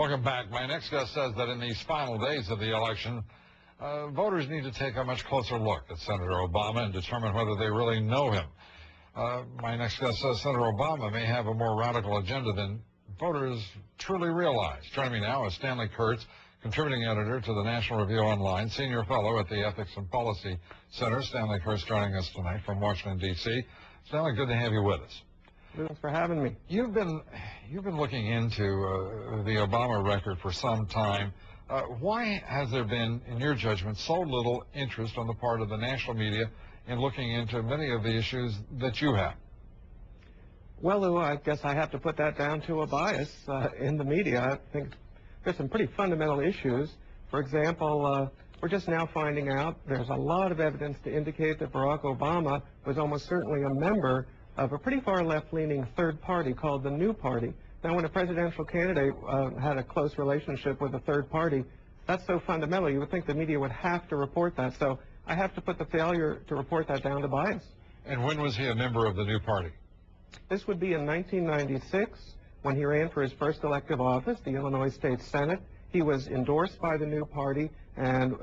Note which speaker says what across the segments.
Speaker 1: Welcome back. My next guest says that in these final days of the election, voters need to take a much closer look at Senator Obama and determine whether they really know him. My next guest says Senator Obama may have a more radical agenda than voters truly realize. Joining me now is Stanley Kurtz, contributing editor to the National Review Online, senior fellow at the Ethics and Policy Center. Stanley Kurtz joining us tonight from Washington, D.C. Stanley, good to have you with us.
Speaker 2: Thanks for having me.
Speaker 1: You've been looking into the Obama record for some time. Why has there been, in your judgment, so little interest on the part of the national media in looking into many of the issues that you have?
Speaker 2: Well, Lou, I guess I have to put that down to a bias in the media. I think there's some pretty fundamental issues. For example, we're just now finding out there's a lot of evidence to indicate that Barack Obama was almost certainly a member of a pretty far left-leaning third party called the New Party. Now, when a presidential candidate had a close relationship with a third party, that's so fundamental. You would think the media would have to report that. So I have to put the failure to report that down to bias.
Speaker 1: And when was he a member of the New Party?
Speaker 2: This would be in 1996 when he ran for his first elective office, the Illinois State Senate. He was endorsed by the New Party, and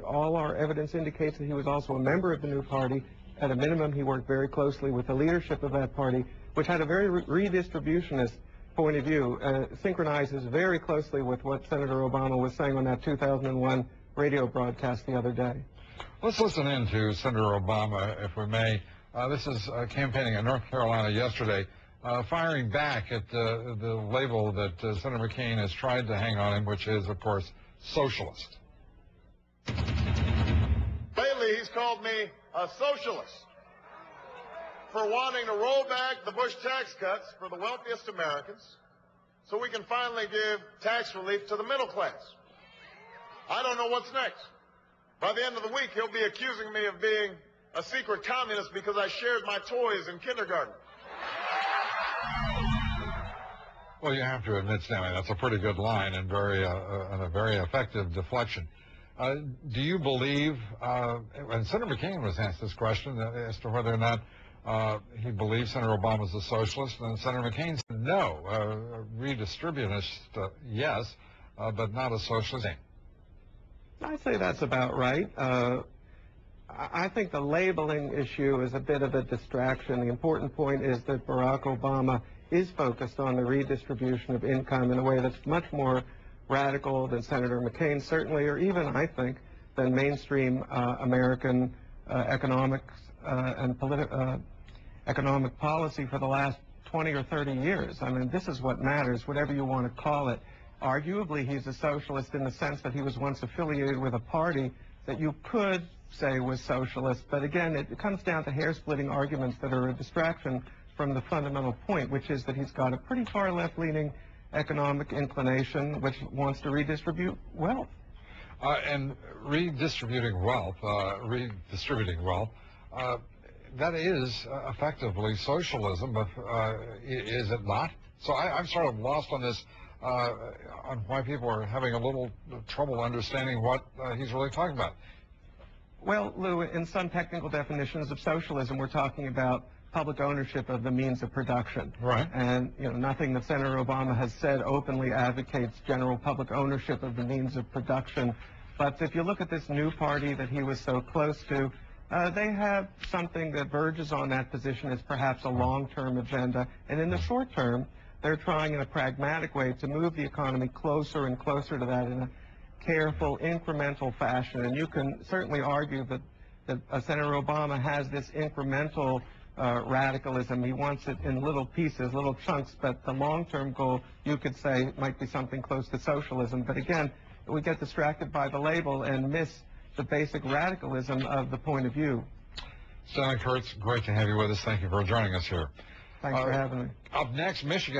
Speaker 2: all our evidence indicates that he was also a member of the New Party. At a minimum, he worked very closely with the leadership of that party, which had a very redistributionist point of view, synchronizes very closely with what Senator Obama was saying on that 2001 radio broadcast the other day.
Speaker 1: Let's listen in to Senator Obama, if we may. This is campaigning in North Carolina yesterday, firing back at the label that Senator McCain has tried to hang on him, which is, of course, socialist.
Speaker 3: Lately, he's called me a socialist for wanting to roll back the Bush tax cuts for the wealthiest Americans so we can finally give tax relief to the middle class. I don't know what's next. By the end of the week, he'll be accusing me of being a secret communist because I shared my toys in kindergarten.
Speaker 1: Well, you have to admit, Stanley, that's a pretty good line and a very effective deflection. Do you believe, and Senator McCain was asked this question as to whether or not he believes Senator Obama's a socialist, and Senator McCain said no, redistributionist, yes, but not a socialist.
Speaker 2: I'd say that's about right. I think the labeling issue is a bit of a distraction. The important point is that Barack Obama is focused on the redistribution of income in a way that's much more radical than Senator McCain, certainly, or even, I think, than mainstream American economics and economic policy for the last 20 or 30 years. I mean, this is what matters, whatever you want to call it. Arguably, he's a socialist in the sense that he was once affiliated with a party that you could say was socialist. But again, it comes down to hair-splitting arguments that are a distraction from the fundamental point, which is that he's got a pretty far left-leaning economic inclination which wants to redistribute wealth.
Speaker 1: And redistributing wealth, that is effectively socialism, but is it not? So I'm sort of lost on this, on why people are having a little trouble understanding what he's really talking about.
Speaker 2: Well, Lou, in some technical definitions of socialism, we're talking about public ownership of the means of production.
Speaker 1: Right.
Speaker 2: And, you know, nothing that Senator Obama has said openly advocates general public ownership of the means of production. But if you look at this New Party that he was so close to, they have something that verges on that position as perhaps a long-term agenda. And in the short term, they're trying in a pragmatic way to move the economy closer and closer to that in a careful, incremental fashion. And you can certainly argue that Senator Obama has this incremental radicalism. He wants it in little pieces, little chunks, but the long-term goal, you could say, might be something close to socialism. But again, we get distracted by the label and miss the basic radicalism of the point of view.
Speaker 1: Stanley Kurtz, great to have you with us. Thank you for joining us here.
Speaker 2: Thanks for having me.
Speaker 1: Up next, Michigan.